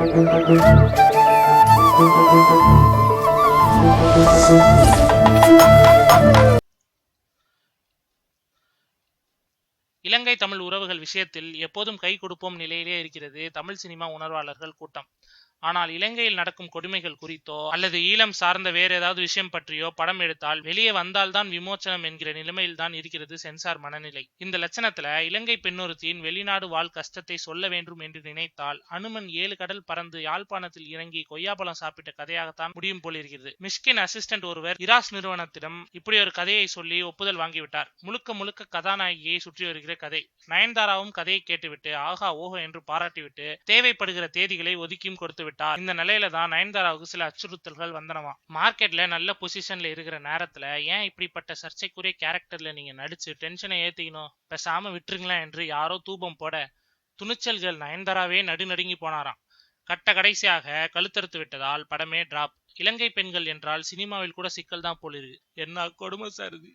இலங்கை தமிழ் உறவுகள் விஷயத்தில் எப்போதும் கை கொடுப்போம் நிலையிலே இருக்கிறது தமிழ் சினிமா உணர்வாளர்கள் கூட்டம். ஆனால் இலங்கையில் நடக்கும் கொடுமைகள் குறித்தோ அல்லது ஈழம் சார்ந்த வேற ஏதாவது விஷயம் பற்றியோ படம் எடுத்தால் வெளியே வந்தால்தான் விமோச்சனம் என்கிற நிலைமையில் தான் இருக்கிறது சென்சார் மனநிலை. இந்த லட்சணத்துல இலங்கை பெண்ணொருத்தியின் வெளிநாடு வாழ் கஷ்டத்தை சொல்ல வேண்டும் என்று நினைத்தால் அனுமன் 7 கடல் பறந்து யாழ்ப்பாணத்தில் இறங்கி கொய்யாப்பழம் சாப்பிட்ட கதையாகத்தான் முடியும் போலிருக்கிறது. மிஷ்கின் அசிஸ்டன்ட் ஒருவர் இராஸ் நிறுவனத்திடம் இப்படி ஒரு கதையை சொல்லி ஒப்புதல் வாங்கிவிட்டார். முழுக்க முழுக்க கதாநாயகியை சுற்றி வருகிற கதை. நயன்தாராவும் கதையை கேட்டுவிட்டு ஆகா ஓஹோ என்று பாராட்டிவிட்டு தேவைப்படுகிற தேதிகளை ஒதுக்கியும் கொடுத்து விட்டார். இந்த நிலையில தான் நயன்தாராவுக்கு சில அச்சுறுத்தல்கள் வந்தனவா. மார்க்கெட்ல நல்ல பொசிஷன்ல இருக்கிற நேரத்துல ஏன் இப்படிப்பட்ட சர்ச்சைக்குரிய கேரக்டர்ல நீங்க நடிச்சு டென்ஷனை ஏத்திக்கணும், பேசாம விட்டுருங்களேன் என்று யாரோ தூபம் போட துணிச்சல்கள் நயன்தாராவே நடுநடுங்கி போனாராம். கட்ட கடைசியாக கழுத்தறுத்து விட்டதால் படமே டிராப். இலங்கை பெண்கள் என்றால் சினிமாவில் கூட சிக்கல் தான் போலிருக்கு. என்ன கொடுமை சார் இது.